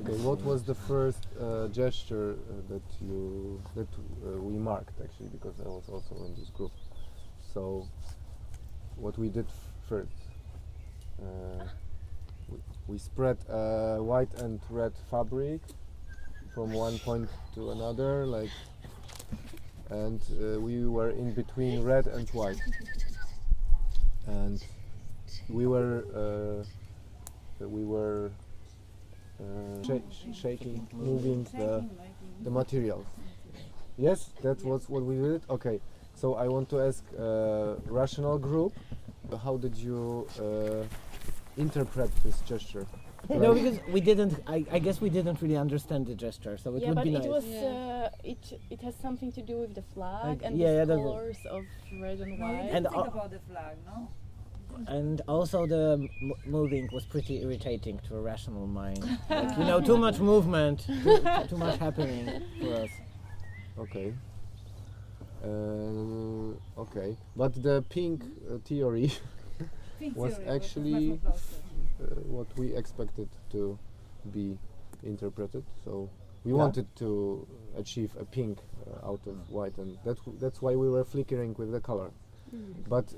Okay, what was the first gesture that we marked actually, because I was also in this group. So what we did first, we spread white and red fabric from one point to another, like, and we were in between red and white, and we were shaking, moving the materials. Yes, that was what we did. Okay, so I want to ask rational group, how did you interpret this gesture? No, because we didn't. I guess we didn't really understand the gesture, so it would be nice. Yeah, but it has something to do with the flag and the colors of red and white. And think about the flag, no? And also the moving was pretty irritating to a rational mind. Like, you know, too much movement, too much happening for us. Okay. Okay, but the pink theory was actually what we expected to be interpreted. So we wanted to achieve a pink out of white, and that's why we were flickering with the color. But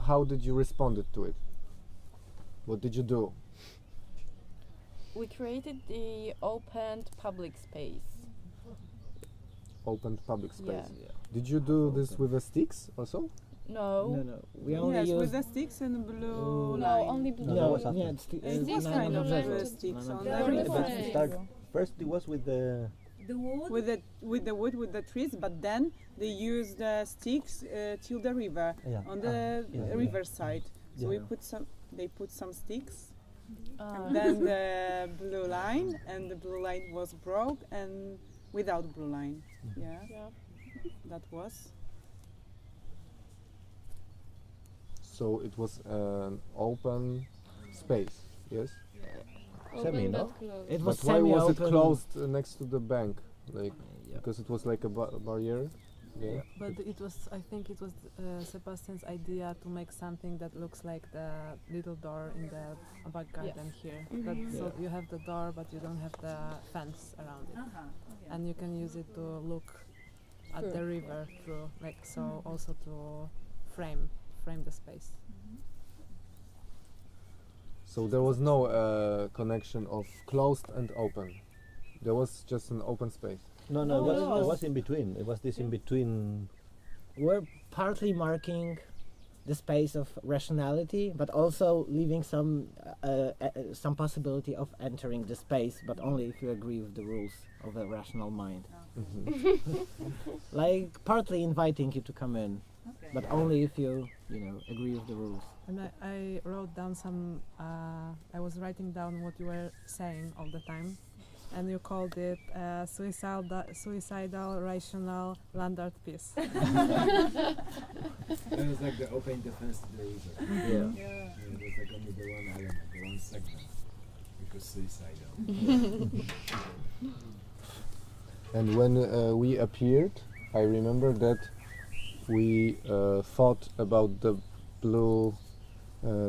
how did you respond to it? What did you do? We created the opened public space. Opened public space. Yeah. Did you do this with the sticks also? No. We only yes, used with the sticks and blue No, line. only blue. no, was yeah, after. It was kind of like sticks on There every were But different. start, first it was with the with the wood with the trees, but then they used the sticks till the river on the river side. So we put some. They put some sticks. Then the blue line, and the blue line was broke and without blue line. Yeah. That was. So it was an open space, yes? semi, no? it was But why was it semi-open. closed next to the bank? Like, because it was like a barrier? Yeah. But I think it was Sebastian's idea to make something that looks like the little door in the back garden here. So you have the door, but you don't have the fence around it. And you can use it to look at the river through, like, so also to frame the space. So there was no connection of closed and open. There was just an open space. No, it was in between. It was this in between. We're partly marking the space of rationality, but also leaving some possibility of entering the space, but only if you agree with the rules of a rational mind. Like partly inviting you to come in, but only if you agree with the rules. And I wrote down some, I was writing down what you were saying all the time. And you called it suicidal rational land art piece. That was like the open defense to the river. Yeah. It was like only the one element, the one segment, which was suicidal. And when we appeared, I remember that we thought about the blue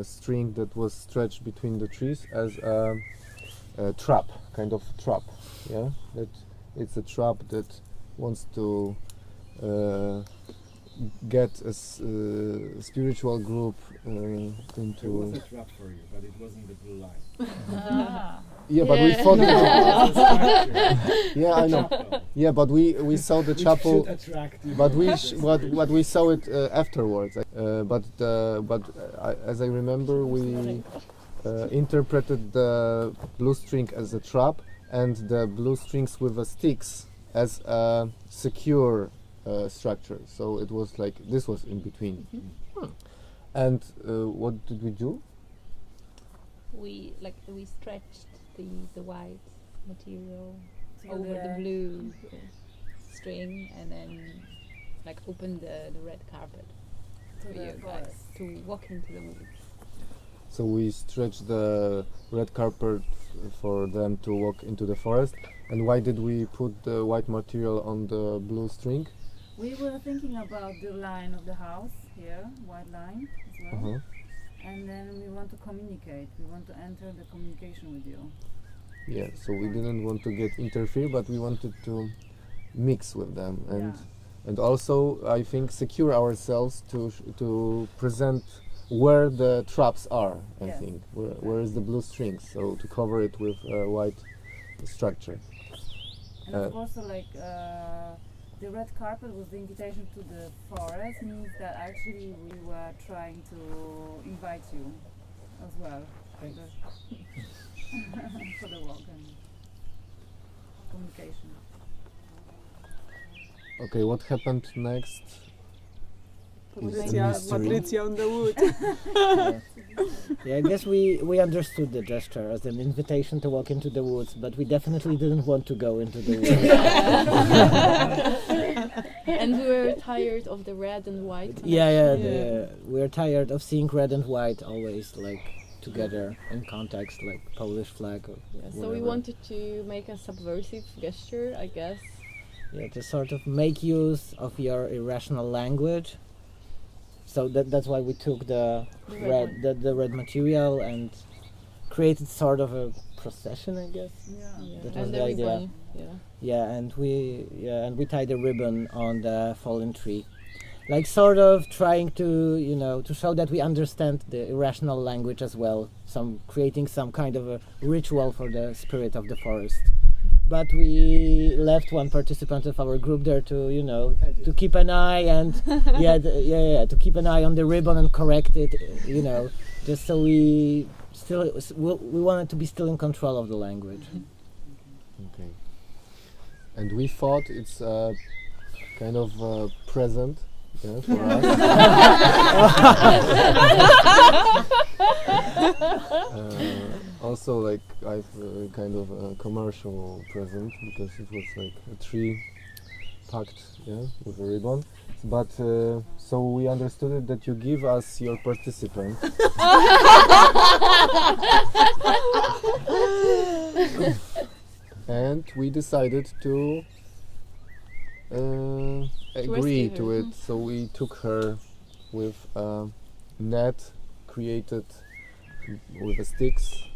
string that was stretched between the trees as a trap, kind of trap, yeah? That it's a trap that wants to get a spiritual group into... It was a trap for you, but it wasn't the blue line. Yeah, but we thought... Yeah, I know. Yeah, but we saw the chapel... But we saw it afterwards. As I remember, we interpreted the blue string as a trap and the blue strings with the sticks as a secure structure. So it was like this was in between. And what did we do? We stretched the white material over the blue string and then opened the red carpet for you guys to walk into the woods. So we stretched the red carpet for them to walk into the forest. And why did we put the white material on the blue string? We were thinking about the line of the house here, white line as well. And then we want to communicate. We want to enter the communication with you. Yeah, so we didn't want to get interfere, but we wanted to mix with them and also I think secure ourselves to present where the traps are. I think where is the blue strings, so to cover it with a white structure. And also like the red carpet was the invitation to the forest, means that actually we were trying to invite you as well for the walk and communication. Okay, what happened next? Is a mystery. Patricia on the wood. Yeah, I guess we understood the gesture as an invitation to walk into the woods, but we definitely didn't want to go into the woods. And we were tired of the red and white. We're tired of seeing red and white always like together in context, like Polish flag or So we wanted to make a subversive gesture, I guess. Yeah, to sort of make use of your irrational language. So that's why we took the red material and created sort of a procession, I guess. That was And the idea. ribbon, And we tied a ribbon on the fallen tree, like sort of trying to to show that we understand the irrational language as well. Creating some kind of a ritual for the spirit of the forest. But we left one participant of our group there to keep an eye and to keep an eye on the ribbon and correct it, just so we wanted to be still in control of the language. Okay. And we thought it's a kind of a present for us. Also, like I've kind of a commercial present because it was like a tree packed, with a ribbon. But so we understood it that you give us your participant. And we decided to agree to it. So we took her with a net created with the sticks.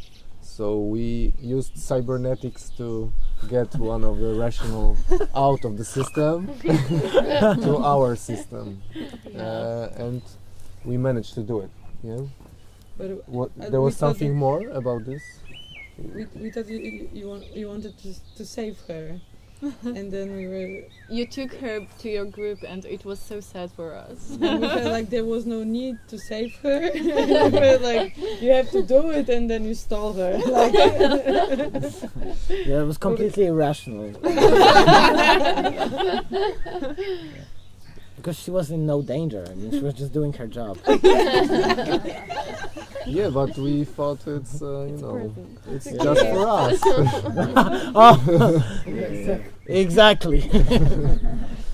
So we used cybernetics to get one of the rational out of the system to our system, and we managed to do it. Yeah. But there was something more about this. We thought you wanted to save her, and then You took her to your group, and it was so sad for us. and we felt like there was no need to save her. We felt like you have to do it, and then you stole her. Yeah, it was completely irrational. Because she was in no danger. I mean, she was just doing her job. Yeah, but we thought it's it's just for us. Exactly.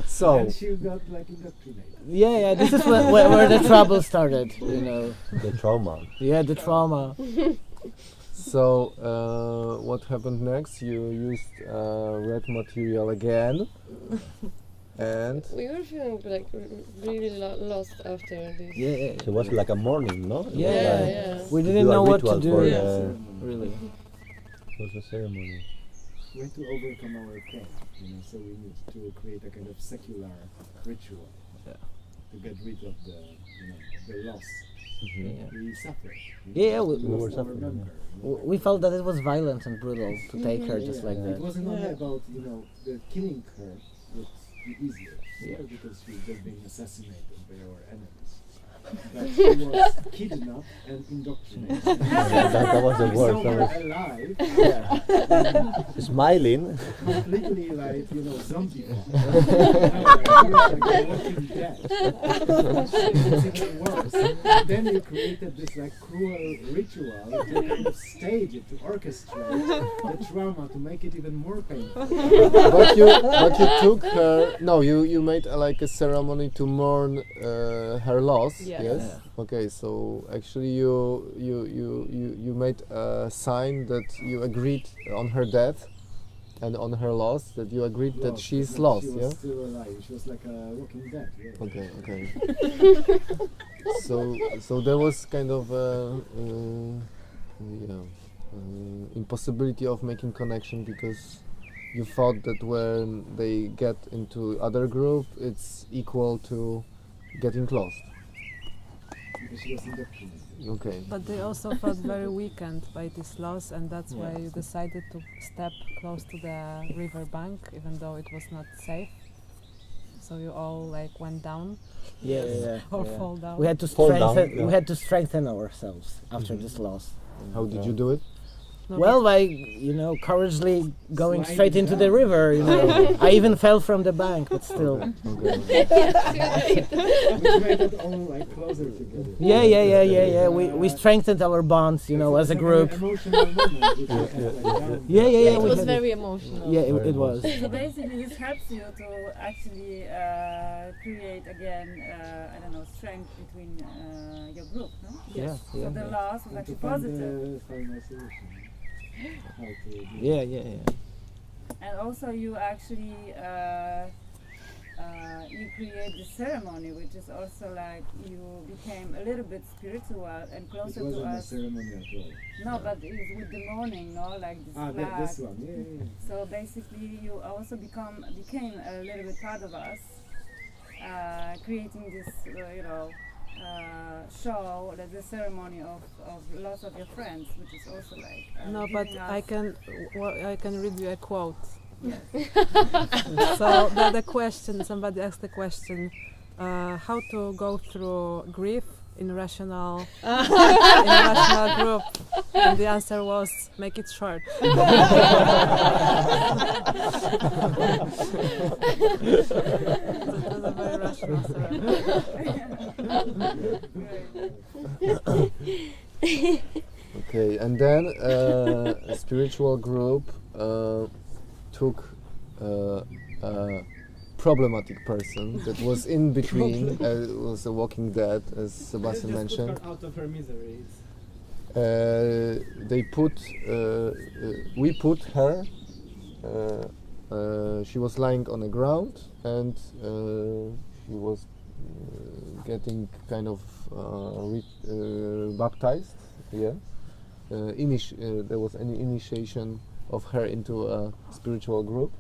So. And she got like indoctrinated. Yeah. This is where the trouble started. The trauma. Yeah, the trauma. So what happened next? You used red material again. And we were feeling like really lost after this. Yeah. So it was like a morning, no? Yeah. We didn't know what to do. Really. It was a ceremony. We had to overcome our pain, so we need to create a kind of secular ritual to get rid of the loss. We suffered. We were suffering. We felt that it was violent and brutal to take her just like that. It wasn't only about the killing her would be easier because she was just being assassinated by our enemies. But she was kidnapped and indoctrinated. That was the worst. Alive. Smiling. Completely like, zombie. Like walking dead. It's even worse. Then you created this like cruel ritual to kind of stage it, to orchestrate the trauma, to make it even more painful. But you took her. No, you made like a ceremony to mourn her loss. Yes. Okay. So actually, you made a sign that you agreed on her death, and on her loss that you agreed that she's lost. She was still alive. She was like a walking dead. Yeah. Okay. So there was kind of impossibility of making connection because you thought that when they get into other group, it's equal to getting lost. Because she was indoctrinated. Okay. But they also felt very weakened by this loss, and that's why you decided to step close to the river bank, even though it was not safe. So you all like went down, or fall down. We had to Fall down, strengthen. yeah. We had to strengthen ourselves after this loss. How did you do it? No, Well, by courageously going straight into the river. I even fell from the bank, but still. Okay. Which made it all like closer together. Yeah. We strengthened our bonds, as a group. Emotional moment, which we had, like, down. Yeah. It we was had very emotional. Yeah, it was. So basically, this helps you to actually create again, strength between your group, no? Yeah. So the loss was And to actually find positive. the final solution. How to do Yeah. And also you actually you create the ceremony, which is also like you became a little bit spiritual and It closer to wasn't a us. ceremony at all. No, but it's with the morning, no, like this flag. This one, yeah. So basically, you also became a little bit part of us, creating this, show, like the ceremony of loss of your friends, which is also like. No, but giving I can read you a quote. Yes. So the question, somebody asked the question, how to go through grief in rational group, and the answer was make it short. That was a very rational Okay, and then a spiritual group took a problematic person that was in between, was a Walking Dead, as Sebastian mentioned. Put her out of her misery. We put her. She was lying on the ground, and she was getting kind of baptized. Yeah. There was an initiation of her into a spiritual group,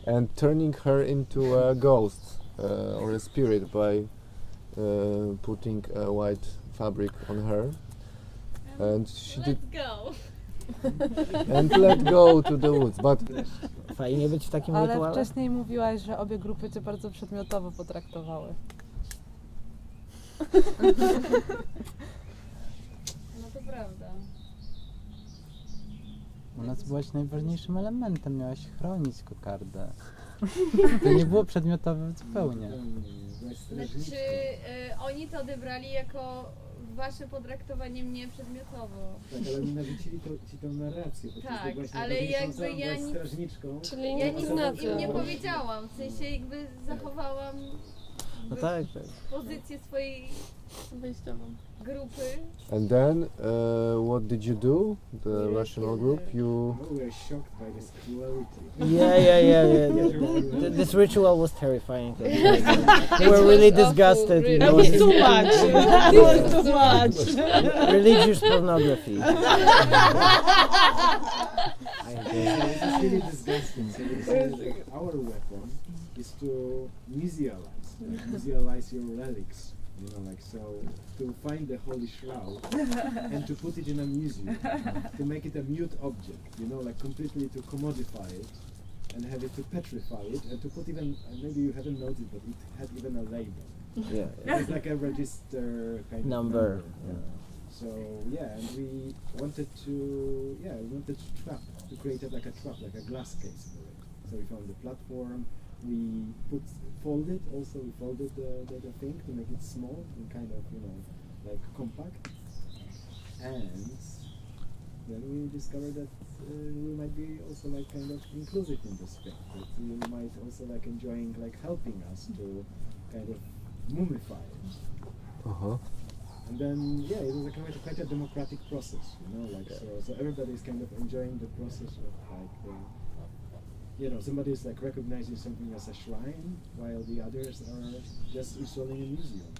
and turning her into a ghost or a spirit by putting a white fabric on her, and she did. Go. And let go to the woods, but Fajnie być w takim Ale rytuale. wcześniej mówiłaś, że obie grupy cię bardzo przedmiotowo potraktowały. No to prawda. U nas byłaś najważniejszym elementem, miałaś chronić kokardę. To nie było przedmiotowe zupełnie. Znaczy, oni to odebrali jako wasze potraktowanie mnie przedmiotowo. Tak, ale oni narzucili ci tą narrację. Tak, ale jakby ja nic, strażniczką. czyli ja nic im nie powiedziałam, w sensie jakby zachowałam No tak. pozycję swojej grupy. and then what did you do? The rational group, you. We were shocked by this cruelty. Yeah. This ritual was terrifying. We were really disgusted. That was too much. That was too much. Religious pornography. It's really disgusting. So we said, like, our weapon is to musealize your relics. So to find the holy shroud and to put it in a museum, to make it a mute object, completely to commodify it and have it to petrify it and to put even, maybe you haven't noticed, but it had even a label. Yeah. It's like a register kind Number. of number. So and we wanted to create it like a trap, like a glass case for it. So we found the platform. We folded the thing to make it small and kind of like compact, and then we discovered that we might be also like kind of inclusive in this thing, that you might also like enjoying like helping us to kind of mummify it. And then it was quite a democratic process, so everybody's kind of enjoying the process of like somebody's like recognizing something as a shrine, while the others are just installing a museum,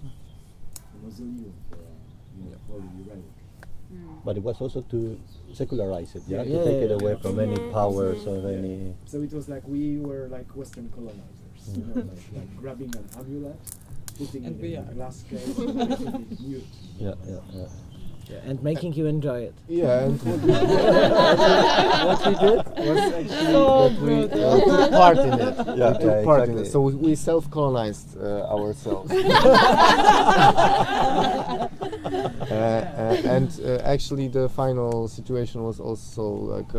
a mausoleum for a holy relic. But it was also to secularize it, yeah, Yeah, to take yeah, it away yeah. from any powers or any. So it was like we were like Western colonizers, you know, like grabbing an amulet, putting And it we in a are. glass case, making it mute. Yeah, yeah, yeah. Yeah, and making you enjoy it. Yeah, and what we did was actually So that we brutal. took part in it. Yeah, we took yeah, part in exactly. it. So we self-colonized ourselves. And actually, the final situation was also like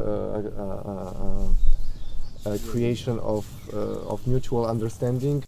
a creation of mutual understanding